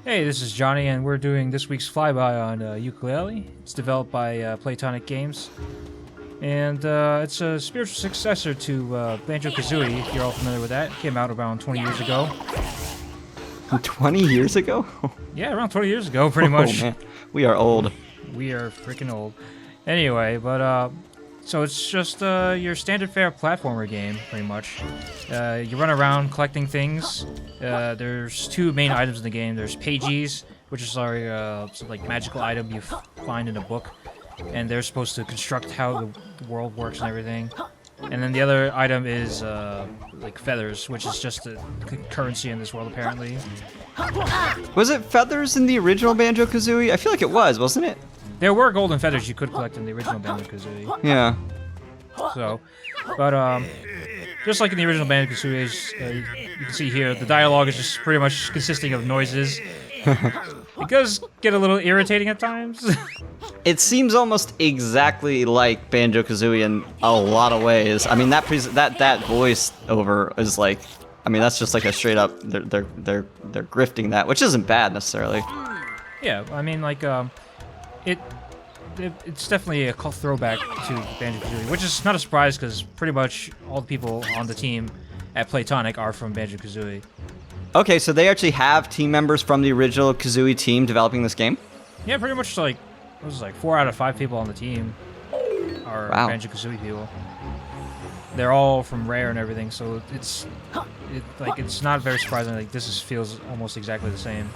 Hey, this is Johnny, and we're doing this week's FlyBy on Yooka-Laylee. It's developed by Playtonic Games, and it's a spiritual successor to Banjo Kazooie, if you're all familiar with that. It came out around 20 years ago. 20 years ago? Yeah, around 20 years ago, pretty much. Man. We are old. We are freaking old. Anyway, but so it's just your standard fare platformer game, pretty much. You run around collecting things. There's two main items in the game. There's pages, which is our some, like magical item you find in a book, and they're supposed to construct how the world works and everything. And then the other item is like feathers, which is just a currency in this world apparently. Was it feathers in the original Banjo Kazooie? I feel like it was, wasn't it? There were golden feathers you could collect in the original Banjo Kazooie. Yeah. So, but just like in the original Banjo Kazooie, you can see here, the dialogue is just pretty much consisting of noises. It does get a little irritating at times. It seems almost exactly like Banjo Kazooie in a lot of ways. I mean, that voice over is like, I mean, that's just like a straight up they're grifting that, which isn't bad necessarily. Yeah, I mean, like it's definitely a throwback to Banjo Kazooie, which is not a surprise because pretty much all the people on the team at Playtonic are from Banjo Kazooie. Okay, so they actually have team members from the original Kazooie team developing this game? Yeah, pretty much like, it was like 4 out of 5 people on the team are Banjo Kazooie people. They're all from Rare and everything, so it's not very surprising. Like feels almost exactly the same.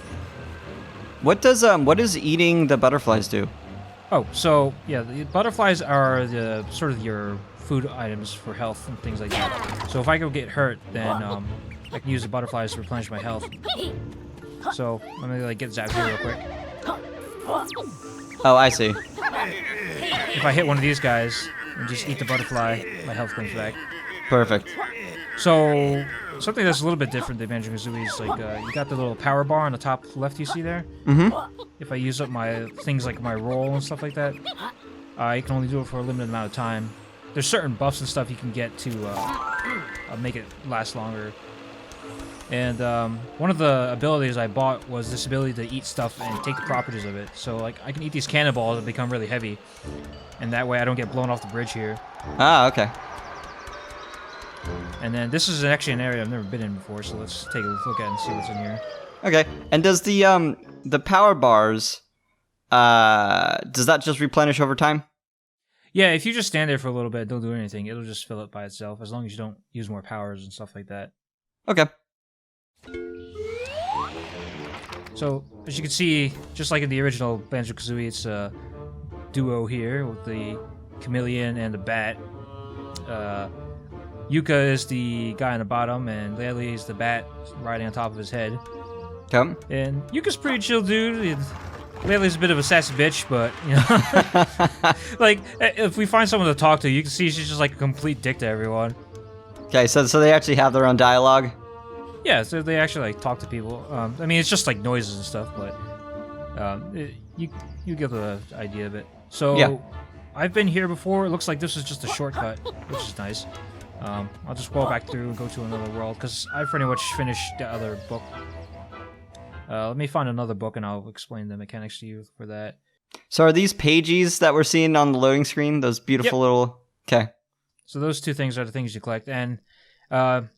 What does eating the butterflies do? Oh, so yeah, the butterflies are the sort of your food items for health and things like that. So if I go get hurt, then I can use the butterflies to replenish my health. So let me like get zapped here real quick. Oh, I see. If I hit one of these guys and just eat the butterfly, my health comes back. Perfect. So something that's a little bit different than Banjo Kazooie is like you got the little power bar on the top left you see there. Mm-hmm. If I use up my things like my roll and stuff like that, I can only do it for a limited amount of time. There's certain buffs and stuff you can get to make it last longer. And one of the abilities I bought was this ability to eat stuff and take the properties of it. So like I can eat these cannonballs and become really heavy, and that way I don't get blown off the bridge here. Ah, okay. And then this is actually an area I've never been in before, so let's take a look at it and see what's in here. Okay. And does the power bars does that just replenish over time? Yeah, if you just stand there for a little bit, don't do anything, it'll just fill up by itself as long as you don't use more powers and stuff like that. Okay. So, as you can see, just like in the original Banjo Kazooie, it's a duo here with the chameleon and the bat. Yooka is the guy on the bottom, and Laylee is the bat riding on top of his head. Come. And Yuka's pretty chill dude. Laylee's a bit of a sassy bitch, but, you know. Like, if we find someone to talk to, you can see she's just like a complete dick to everyone. Okay, so they actually have their own dialogue? Yeah, so they actually like talk to people. I mean, it's just like noises and stuff, but you get the idea of it. So yeah. I've been here before. It looks like this is just a shortcut, which is nice. I'll just go back through and go to another world because I pretty much finished the other book. Let me find another book and I'll explain the mechanics to you for that. So are these pages that we're seeing on the loading screen? Those beautiful little... Okay. So those two things are the things you collect, and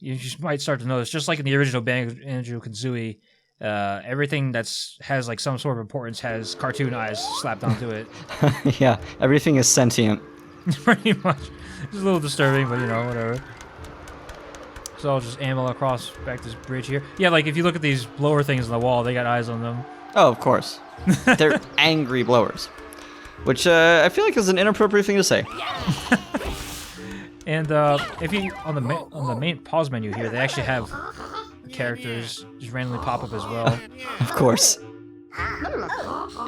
you might start to notice, just like in the original Banjo Kazooie, everything has like some sort of importance has cartoon eyes slapped onto it. Yeah, everything is sentient. Pretty much. It's a little disturbing, but you know, whatever. So I'll just amble across back this bridge here. Yeah, like if you look at these blower things on the wall, they got eyes on them. Oh, of course. They're angry blowers. Which I feel like is an inappropriate thing to say. And if you on the main pause menu here, they actually have characters just randomly pop up as well. Of course.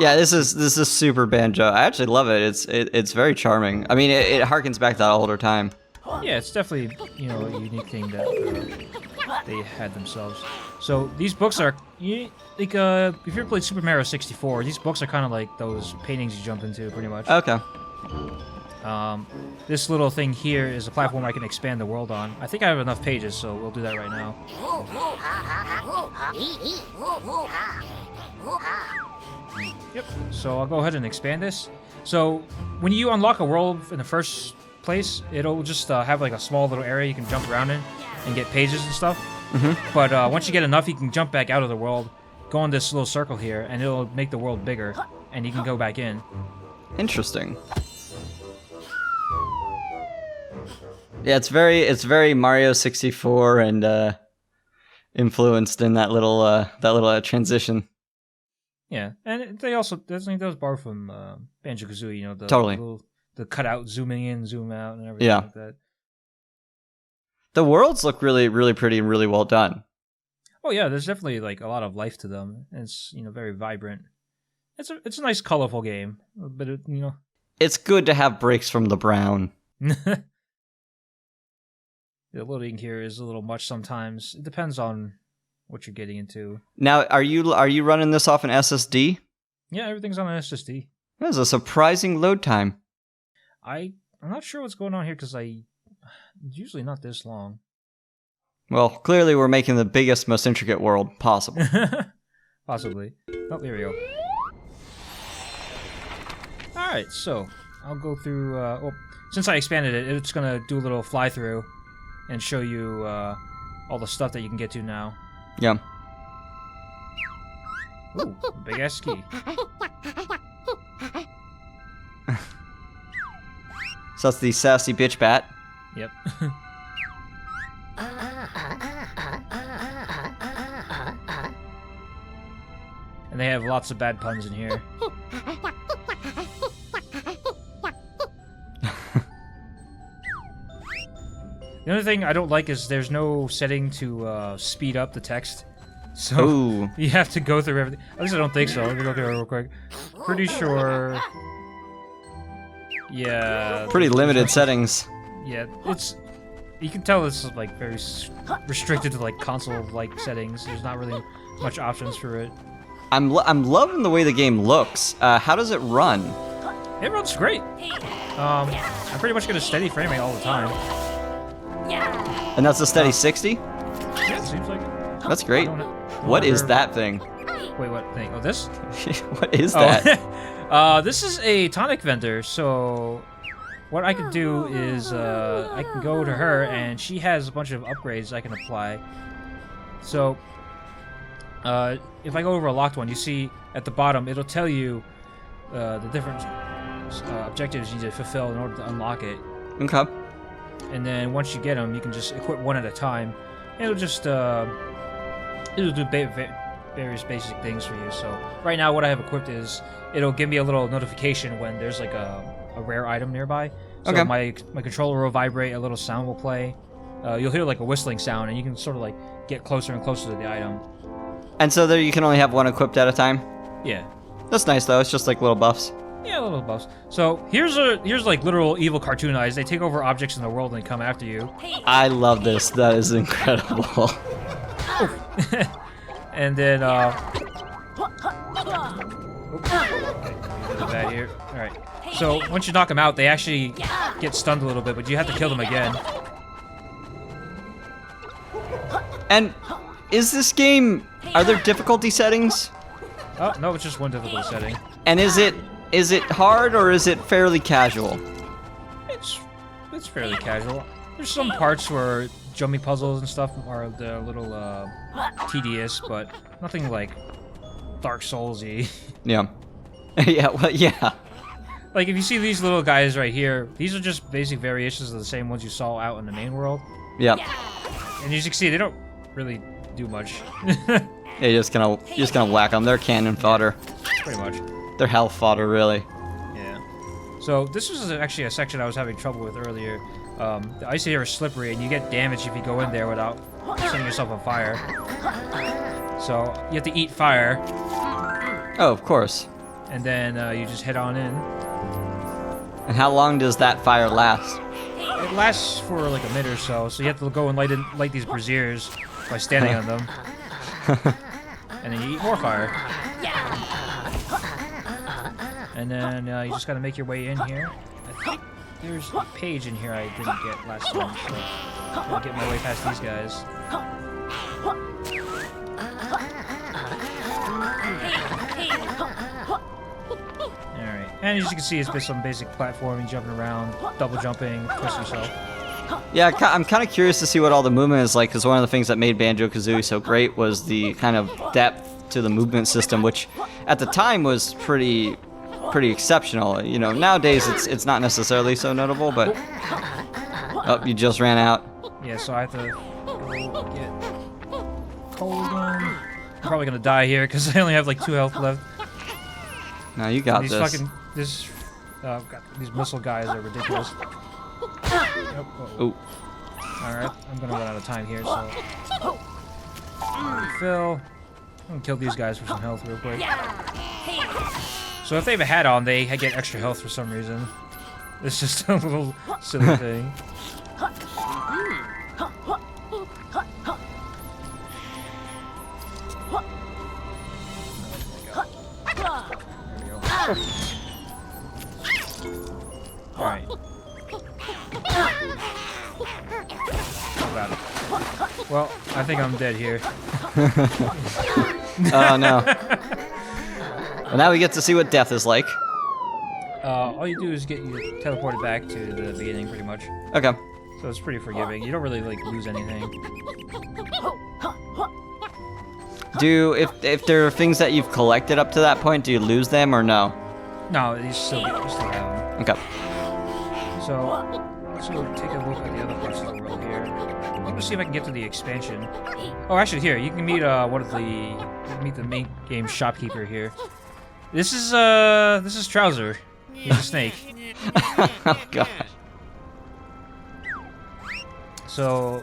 Yeah, this is super Banjo. I actually love it. It's very charming. I mean, it harkens back to that older time. Yeah, it's definitely, you know, a unique thing that they had themselves. So these books are like if you ever played Super Mario 64, these books are kind of like those paintings you jump into, pretty much. Okay. This little thing here is a platform I can expand the world on. I think I have enough pages, so we'll do that right now. Yep. So I'll go ahead and expand this. So when you unlock a world in the first place, it'll just have like a small little area you can jump around in and get pages and stuff. But once you get enough, you can jump back out of the world, go in this little circle here, and it'll make the world bigger, and you can go back in. Interesting. Yeah, it's very Mario 64 and influenced in that little transition. Yeah, and they also those borrow from Banjo Kazooie. You know, Totally. The cutout zooming in, zoom out, and everything like that. The worlds look really, really pretty and really well done. Oh yeah, there's definitely like a lot of life to them. It's very vibrant. It's a nice, colorful game, but it's good to have breaks from the brown. The loading here is a little much sometimes. It depends on what you're getting into. Now, are you running this off an SSD? Yeah, everything's on an SSD. That is a surprising load time. I'm not sure what's going on here because it's usually not this long. Well, clearly we're making the biggest, most intricate world possible. Possibly. Oh, there we go. Alright, so I'll go through... since I expanded it, it's going to do a little fly-through and show you all the stuff that you can get to now. Yeah. Ooh, big-ass key. So that's the sassy bitch bat. Yep. And they have lots of bad puns in here. The only thing I don't like is there's no setting to speed up the text. So Ooh. you have to go through everything. At least I don't think so. Let me look at it real quick. Pretty sure... Yeah. Pretty limited settings. Yeah, you can tell it's like very restricted to like console-like settings. There's not really much options for it. I'm loving the way the game looks. How does it run? It runs great. I'm pretty much gonna steady frame it all the time. And that's a steady 60? Yeah, it seems like. That's great. Don't What is ever- that thing? Wait, what thing? Oh, this? What is that? This is a tonic vendor. So, what I could do is I can go to her, and she has a bunch of upgrades I can apply. So, if I go over a locked one, you see at the bottom it'll tell you the different objectives you need to fulfill in order to unlock it. Okay. And then once you get them, you can just equip one at a time. It'll just it'll do various basic things for you. So right now, what I have equipped is it'll give me a little notification when there's like a rare item nearby. So Okay. my controller will vibrate, a little sound will play. You'll hear like a whistling sound, and you can sort of like get closer and closer to the item. And so there you can only have one equipped at a time? Yeah. That's nice though, it's just like little buffs. Yeah, little buffs. So here's like literal evil cartoon eyes. They take over objects in the world and come after you. I love this, that is incredible. And then bad here. Alright. So once you knock them out, they actually get stunned a little bit, but you have to kill them again. And is this game, are there difficulty settings? Oh, no, it's just one difficulty setting. And is it hard or is it fairly casual? It's fairly casual. There's some parts where jumping puzzles and stuff are a little tedious, but nothing like Dark Souls-y. Yeah. Yeah, well, yeah. Like, if you see these little guys right here, these are just basic variations of the same ones you saw out in the main world. Yeah. And as you can see, they don't really do much. You're just gonna whack them. They're cannon fodder. Pretty much. They're health fodder, really. Yeah. So this was actually a section I was having trouble with earlier. The ice here is slippery, and you get damaged if you go in there without setting yourself on fire. So you have to eat fire, Oh, of course. and then you just head on in. And how long does that fire last? It lasts for like a minute or so, so you have to go and light these braziers by standing on them. And then you eat more fire. And then you just gotta make your way in here. I think there's a page in here I didn't get last time, so I'll get my way past these guys. And as you can see, it's just some basic platforming, jumping around, double jumping, twist yourself. Yeah, I'm kind of curious to see what all the movement is like, because one of the things that made Banjo Kazooie so great was the kind of depth to the movement system, which at the time was pretty exceptional. You know, nowadays it's not necessarily so notable, but oh, you just ran out. Yeah, so I have to go get coal again. I'm probably gonna die here because I only have like 2 health left. No, you got These this. These missile guys are ridiculous. Oh. Alright, I'm gonna run out of time here, so... Refill. I'm gonna kill these guys for some health real quick. So if they have a hat on, they get extra health for some reason. It's just a little silly thing. Alright. Well, I think I'm dead here. Oh no. Well, now we get to see what death is like. All you do is get you teleported back to the beginning, pretty much. Okay. So it's pretty forgiving. You don't really like lose anything. If there are things that you've collected up to that point, do you lose them or no? No, you still have them. Okay. So let's go take a look at the other parts of the world here. I'm gonna see if I can get to the expansion. Oh, actually, here you can meet the main game shopkeeper here. This is Trouser. He's a snake. Oh god. So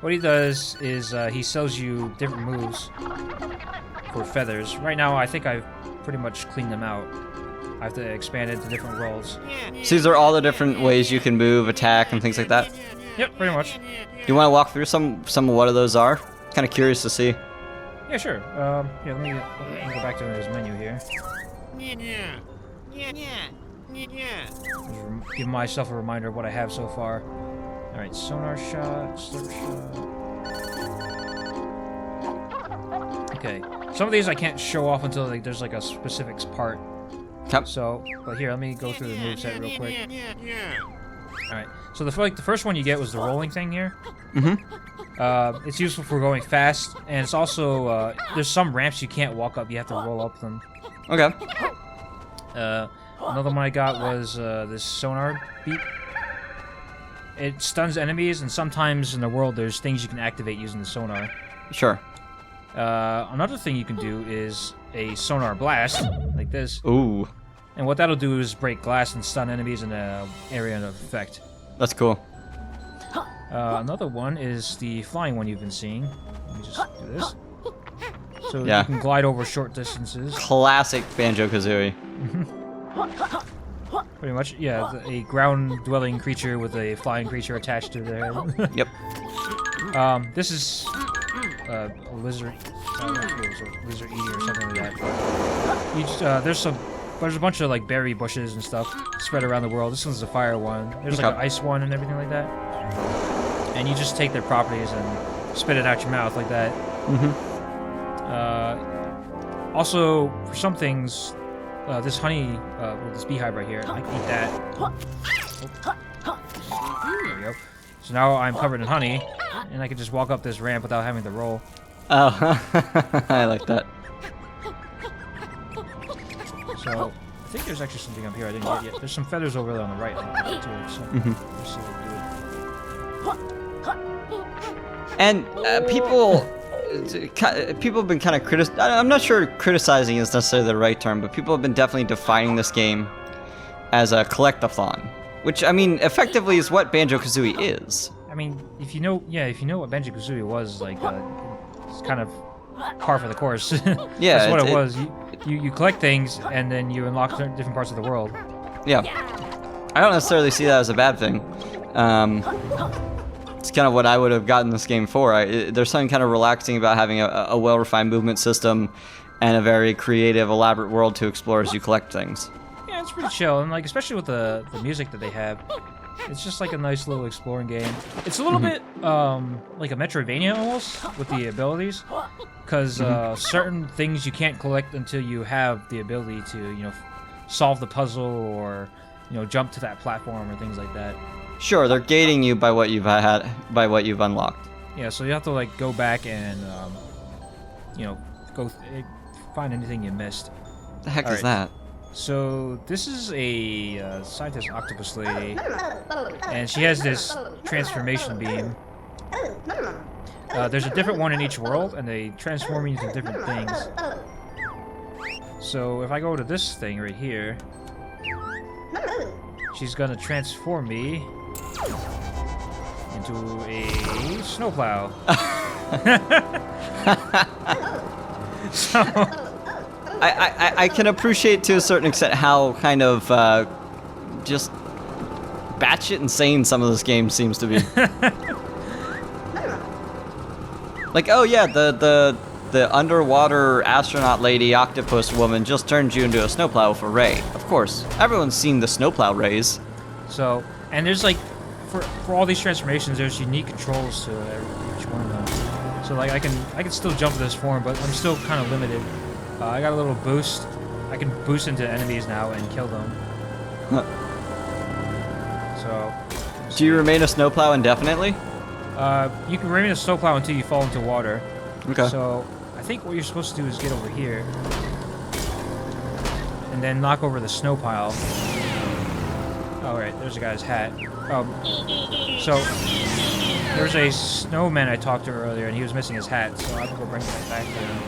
what he does is he sells you different moves for feathers. Right now, I think I've pretty much cleaned them out. I have to expand it to different roles. So these are all the different ways you can move, attack, and things like that? Yep, pretty much. Do you want to walk through some of what those are? Kind of curious to see. Yeah, sure. Yeah, let me go back to his menu here. Just give myself a reminder of what I have so far. Alright, sonar shot, slurp shot. Okay, some of these I can't show off until there's like a specifics part. Yep. So, but here, let me go through the moveset real quick. Alright, so the first one you get was the rolling thing here. Mm-hmm. It's useful for going fast, and it's also, there's some ramps you can't walk up, you have to roll up them. Okay. Another one I got was this sonar beep. It stuns enemies, and sometimes in the world there's things you can activate using the sonar. Sure. Another thing you can do is a sonar blast, like this. Ooh. And what that'll do is break glass and stun enemies in an area of effect. That's cool. Another one is the flying one you've been seeing. Let me just do this. So Yeah. you can glide over short distances. Classic Banjo Kazooie. Pretty much, yeah. A ground-dwelling creature with a flying creature attached to their head. Yep. This is a lizard. I don't know if it was a lizard eater or something like that. There's a bunch of like berry bushes and stuff spread around the world. This one's a fire one. There's like an ice one and everything like that. And you just take their properties and spit it out your mouth like that. Mm-hmm. Also, for some things, this honey, with this beehive right here, I can eat that. Oh. There we go. So now I'm covered in honey, and I can just walk up this ramp without having to roll. Oh, I like that. So, I think there's actually something up here I didn't get yet. There's some feathers over there on the right, too. So, let's see if I can do it. And people have been kind of I'm not sure criticizing is necessarily the right term, but people have been definitely defining this game as a collectathon, which I mean, effectively is what Banjo Kazooie is. I mean, if you know what Banjo Kazooie was, like, it's kind of par for the course. Yeah, that's what it was. You collect things and then you unlock different parts of the world. Yeah, I don't necessarily see that as a bad thing. It's kind of what I would have gotten this game for. There's something kind of relaxing about having a well-refined movement system and a very creative, elaborate world to explore as you collect things. Yeah, it's pretty chill, and like especially with the music that they have, it's just like a nice little exploring game. It's a little bit like a Metroidvania almost with the abilities, because certain things you can't collect until you have the ability to solve the puzzle or, jump to that platform or things like that. Sure, they're gating you by what you've unlocked. Yeah, so you have to like go back and find anything you missed. What the heck All is that? So this is a scientist octopus lady, and she has this transformation beam. There's a different one in each world, and they transform you into different things. So if I go to this thing right here, she's gonna transform me into a snowplow. So I can appreciate to a certain extent how kind of just batshit insane some of this game seems to be. Like, oh yeah, the underwater astronaut lady octopus woman just turned you into a snowplow for Ray. Of course, everyone's seen the snowplow rays. So, and there's like, for all these transformations, there's unique controls to each one of them. So like, I can still jump to this form, but I'm still kind of limited. I got a little boost. I can boost into enemies now and kill them. So. Do you remain a snowplow indefinitely? You can remain a snowplow until you fall into water. Okay. So I think what you're supposed to do is get over here, and then knock over the snow pile. Oh right, there's a guy's hat. So there's a snowman I talked to earlier, and he was missing his hat, so I have to go bring that back to him.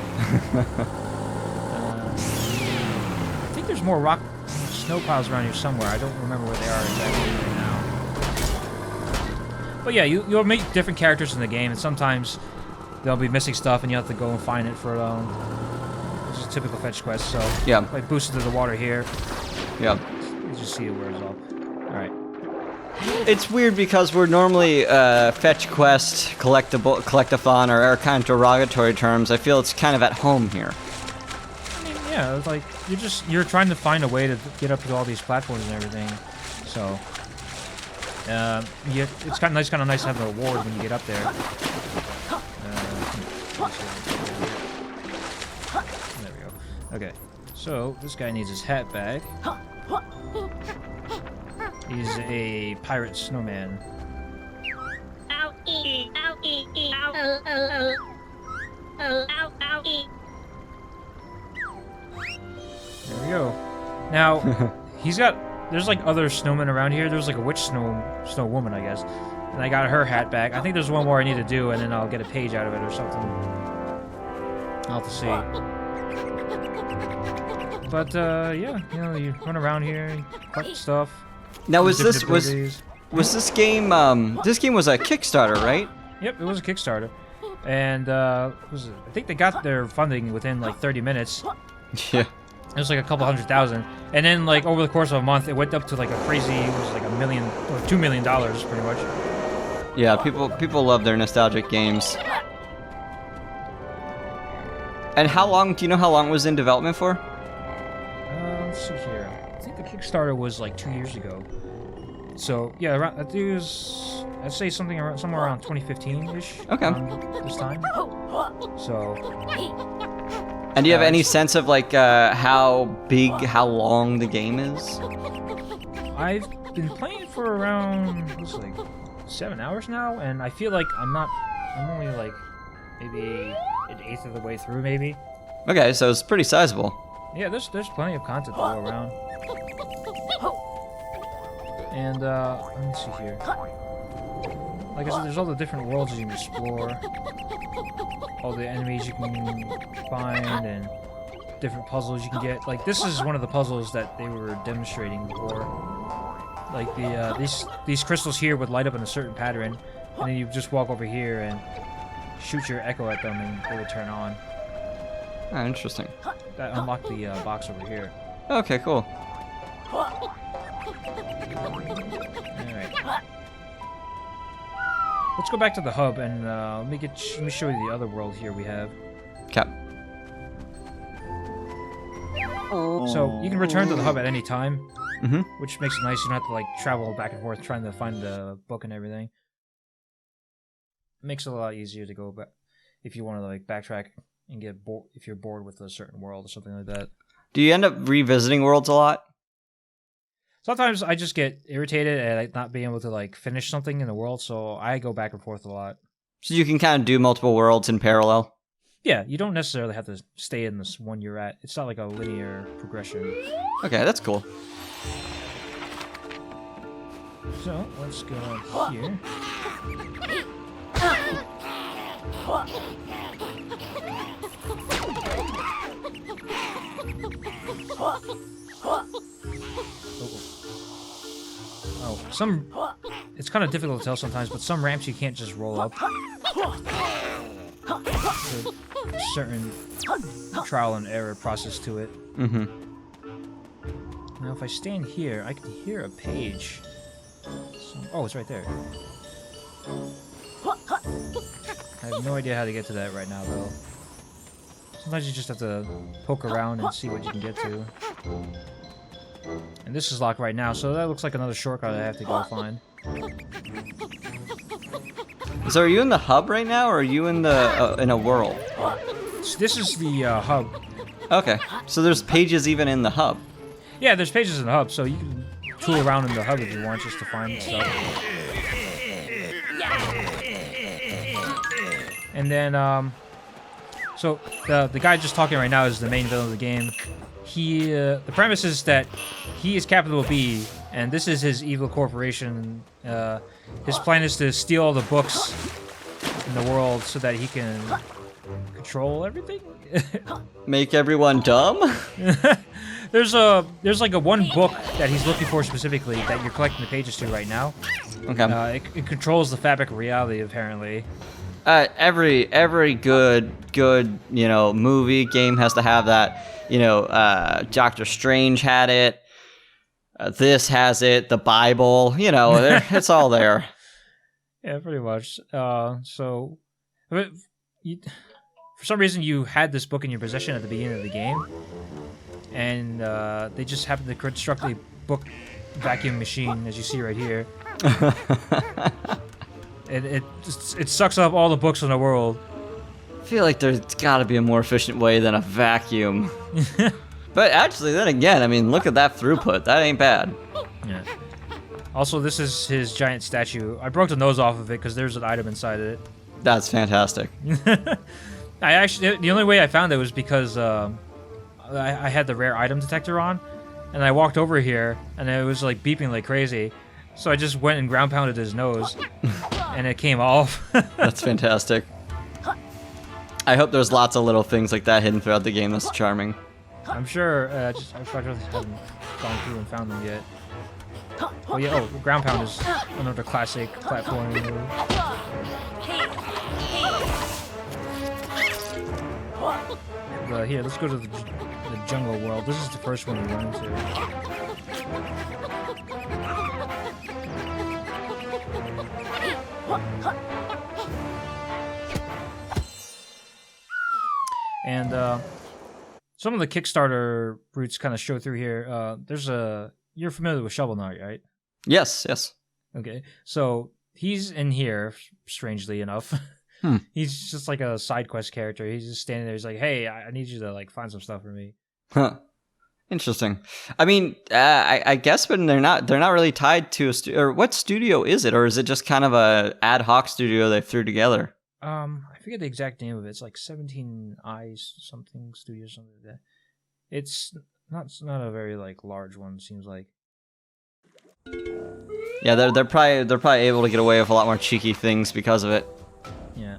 I think there's more rock snow piles around here somewhere. I don't remember where they are exactly right now. But yeah, you'll meet different characters in the game, and sometimes they'll be missing stuff, and you have to go and find it for this is a typical fetch quest. So yeah, like boost into the water here. Yeah. You just see it wears off. All right. It's weird because we're normally fetch quest, collectathon, or kind of derogatory terms. I feel it's kind of at home here. I mean, yeah, it's like you're trying to find a way to get up to all these platforms and everything. So it's kind of nice to have an award when you get up there. There we go. Okay, so this guy needs his hat back. He's a pirate snowman. There we go. Now, there's like other snowmen around here. There's like a witch snow woman, I guess. And I got her hat back. I think there's one more I need to do, and then I'll get a page out of it or something. I'll have to see. But yeah, you run around here, you collect stuff. Now was this game? This game was a Kickstarter, right? Yep, it was a Kickstarter, and I think they got their funding within like 30 minutes. Yeah. It was like a couple $100,000, and then like over the course of a month, it went up to like a crazy. It was like $1 million or $2 million, pretty much. Yeah, people love their nostalgic games. And how long? Do you know how long it was in development for? Let's see here. I think the Kickstarter was like 2 years ago. So yeah, around, I think it was. I'd say somewhere around 2015-ish. Okay. This time. So. And do you have any sense of like how long the game is? I've been playing it for around like 7 hours now, and I feel like I'm only like maybe an eighth of the way through, maybe. Okay, so it's pretty sizable. Yeah, there's plenty of content to go around. And let me see here. Like I said, there's all the different worlds you can explore, all the enemies you can find, and different puzzles you can get. Like this is one of the puzzles that they were demonstrating before. Like these crystals here would light up in a certain pattern, and then you just walk over here and shoot your echo at them, and they would turn on. Oh, interesting. That unlocked the box over here. Okay, cool. Alright. Let's go back to the hub and let me show you the other world here we have. Cap. So you can return to the hub at any time, which makes it nice. You don't have to like travel back and forth trying to find the book and everything. It makes it a lot easier to go back if you want to like backtrack and get bored if you're bored with a certain world or something like that. Do you end up revisiting worlds a lot? sometimes I just get irritated at like, not being able to like finish something in the world, so I go back and forth a lot. So you can kind of do multiple worlds in parallel. Yeah, you don't necessarily have to stay in this one you're at. It's not like a linear progression. Okay, that's cool. So let's go here. Oh, it's kind of difficult to tell sometimes, but some ramps you can't just roll up. There's a certain trial and error process to it. Mm-hmm. Now, if I stand here, I can hear a page. Oh, it's right there. I have no idea how to get to that right now, though. Sometimes you just have to poke around and see what you can get to. And this is locked right now, so that looks like another shortcut I have to go find. So are you in the hub right now, or are you in the in a world? So this is the hub. Okay, so there's pages even in the hub. Yeah, there's pages in the hub, so you can tool around in the hub if you want, just to find stuff. And then, so the guy just talking right now is the main villain of the game. He, the premise is that he is capital B, and this is his evil corporation. His plan is to steal all the books in the world so that he can control everything. Make everyone dumb? There's like a one book that he's looking for specifically that you're collecting the pages to right now. Okay. It controls the fabric of reality, apparently. Every good movie game has to have that. Doctor Strange had it. This has it. The Bible. It's all there. Yeah, pretty much. So, for some reason, you had this book in your possession at the beginning of the game, and they just happened to construct a book vacuum machine, as you see right here. It sucks up all the books in the world. I feel like there's got to be a more efficient way than a vacuum. But actually, then again, I mean, look at that throughput. That ain't bad. Yeah. Also, this is his giant statue. I broke the nose off of it because there's an item inside of it. That's fantastic. The only way I found it was because I had the rare item detector on, and I walked over here, and it was like beeping like crazy. So I just went and ground pounded his nose, and it came off. That's fantastic. I hope there's lots of little things like that hidden throughout the game. That's charming. I'm sure. I haven't gone through and found them yet. Oh yeah. Oh, ground pound is another classic platforming move. Here, let's go to the jungle world. This is the first one we run into. And some of the Kickstarter routes kind of show through here. You're familiar with Shovel Knight, right? Yes. Okay, so he's in here, strangely enough. He's just like a side quest character. He's just standing there. He's like, "Hey, I need you to like find some stuff for me." Huh. Interesting. I mean, I guess, but they're not really tied to a or what studio is it, or is it just kind of a ad hoc studio they threw together? I forget the exact name of it. It's like 17 Eyes something studio, something like that. It's not a very like large one. Seems like. Yeah, they're probably able to get away with a lot more cheeky things because of it. Yeah.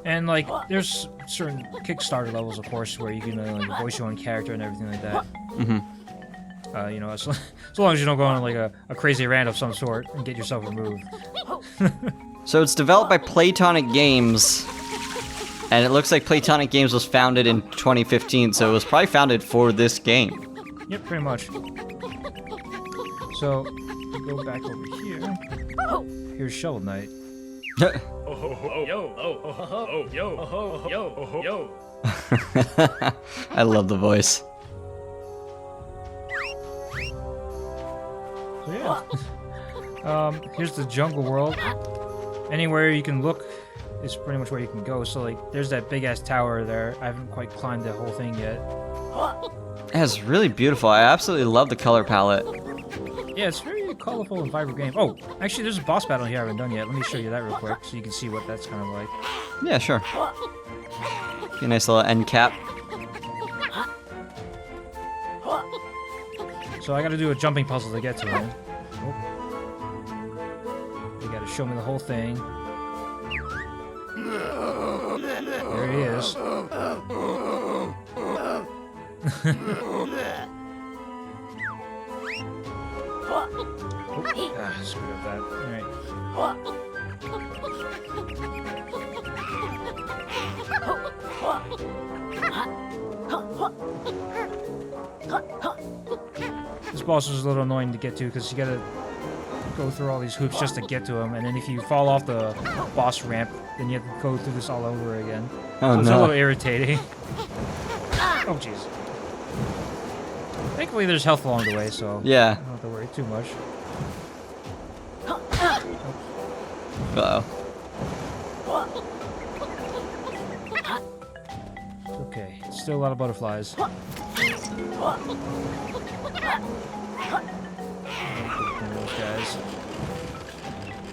And like, there's certain Kickstarter levels, of course, where you can like voice your own character and everything like that. Mm-hmm. As long as you don't go on like a crazy rant of some sort and get yourself removed. So it's developed by Playtonic Games, and it looks like Playtonic Games was founded in 2015, so it was probably founded for this game. Yep, pretty much. So, we go back over here. Here's Shovel Knight. I love the voice. So yeah. Here's the jungle world. Anywhere you can look is pretty much where you can go. So like, there's that big ass tower there. I haven't quite climbed the whole thing yet. Yeah, it's really beautiful. I absolutely love the color palette. Yeah, it's very colorful and vibrant game. Oh, actually, there's a boss battle here I haven't done yet. Let me show you that real quick so you can see what that's kind of like. Yeah, sure. Be a nice little end cap. So I gotta do a jumping puzzle to get to him. Oh. You gotta show me the whole thing. There he is. Screwed up that. Alright. This boss was a little annoying to get to because you gotta go through all these hoops just to get to him, and then if you fall off the boss ramp, then you have to go through this all over again. Oh, so it's no. a little irritating. Oh jeez. Thankfully there's health along the way, so Yeah. I don't have to worry too much. Uh-oh. It's okay. Still a lot of butterflies. Those guys.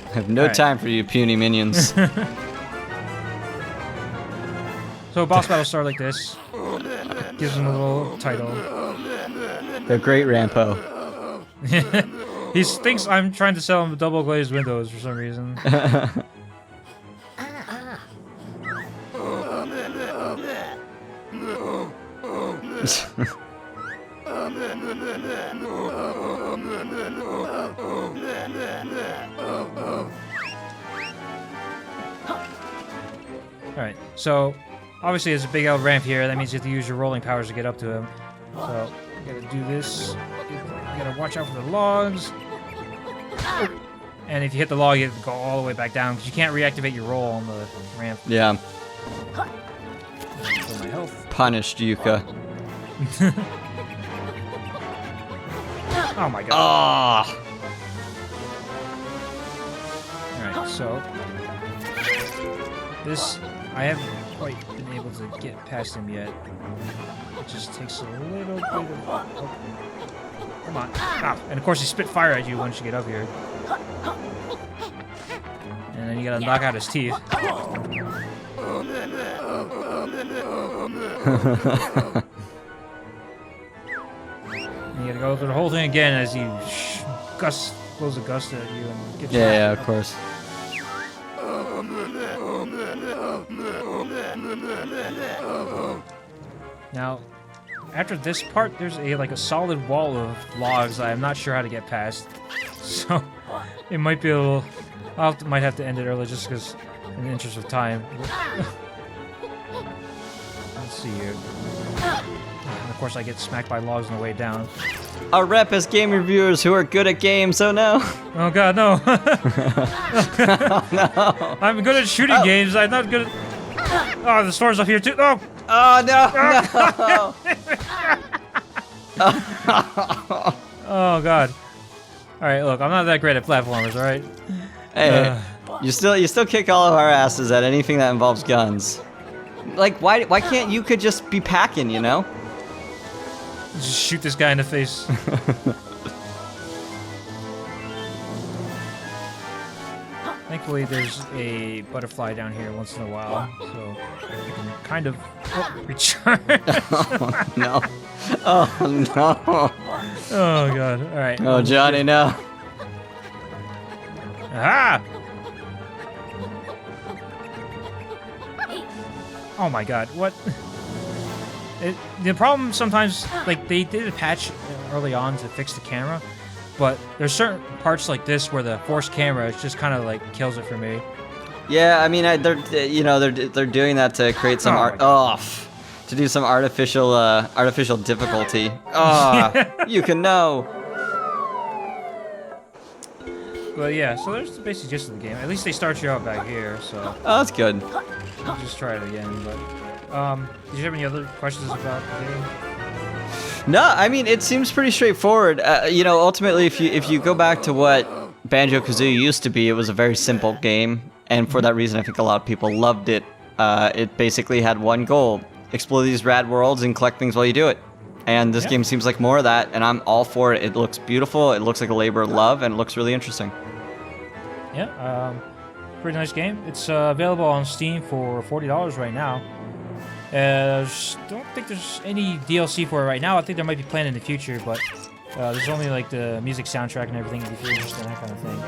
I have no Alright. time for you puny minions. So boss battles start like this. Gives them a little title. They're great, Rampo. He thinks I'm trying to sell him double glazed windows for some reason. Alright, so obviously there's a big old ramp here. That means you have to use your rolling powers to get up to him. So you gotta do this. You gotta watch out for the logs. And if you hit the log, you have to go all the way back down because you can't reactivate your roll on the ramp. Yeah. For my health. Punished Yuka. Oh my god. Ah. Alright, so this I haven't quite been able to get past him yet. It just takes a little bit of come on. Ah, and of course he spit fire at you once you get up here. And then you gotta knock out his teeth. And you gotta go through the whole thing again as he blows a gust at you and gets you. Yeah, of course. Now, after this part, there's like a solid wall of logs that I'm not sure how to get past. So it might be a little. Might have to end it early just because, in the interest of time. Let's see here. And of course, I get smacked by logs on the way down. Our rep as game reviewers who are good at games. Oh no. Oh god, no. Oh, no. I'm good at shooting games. I'm not good at. Oh, the store's up here too. Oh. Oh no. No. Oh god. All right, look, I'm not that great at platformers. All right. Hey, you still kick all of our asses at anything that involves guns. Like, why can't you could just be packing, you know? Just shoot this guy in the face. Thankfully, there's a butterfly down here once in a while, so you can kind of recharge. Oh no! Oh no! Oh god! All right. Oh Johnny, no! Aha! Oh my god! What? The problem sometimes, like they did a patch early on to fix the camera, but there's certain parts like this where the forced camera just kind of like kills it for me. Yeah, I mean, they're doing that to create some to do some artificial difficulty. Oh, you can know. But yeah, so there's the basic gist of the game. At least they start you out back here, so Oh, that's good. I'll just try it again. But did you have any other questions about the game? No, I mean it seems pretty straightforward. Ultimately, if you go back to what Banjo Kazooie used to be, it was a very simple game, and for that reason, I think a lot of people loved it. It basically had one goal: explore these rad worlds and collect things while you do it. And this game seems like more of that, and I'm all for it. It looks beautiful, it looks like a labor of love, and it looks really interesting. Yeah, pretty nice game. It's available on Steam for $40 right now. Don't think there's any DLC for it right now. I think there might be planned in the future, but there's only like the music soundtrack and everything if you're interested in that kind of thing.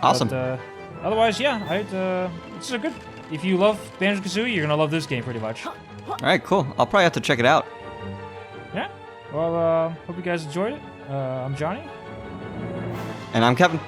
Awesome. But, otherwise, yeah, it's a good. If you love Banjo Kazooie, you're gonna love this game pretty much. All right, cool. I'll probably have to check it out. Yeah. Well, hope you guys enjoyed it. I'm Johnny. And I'm Kevin.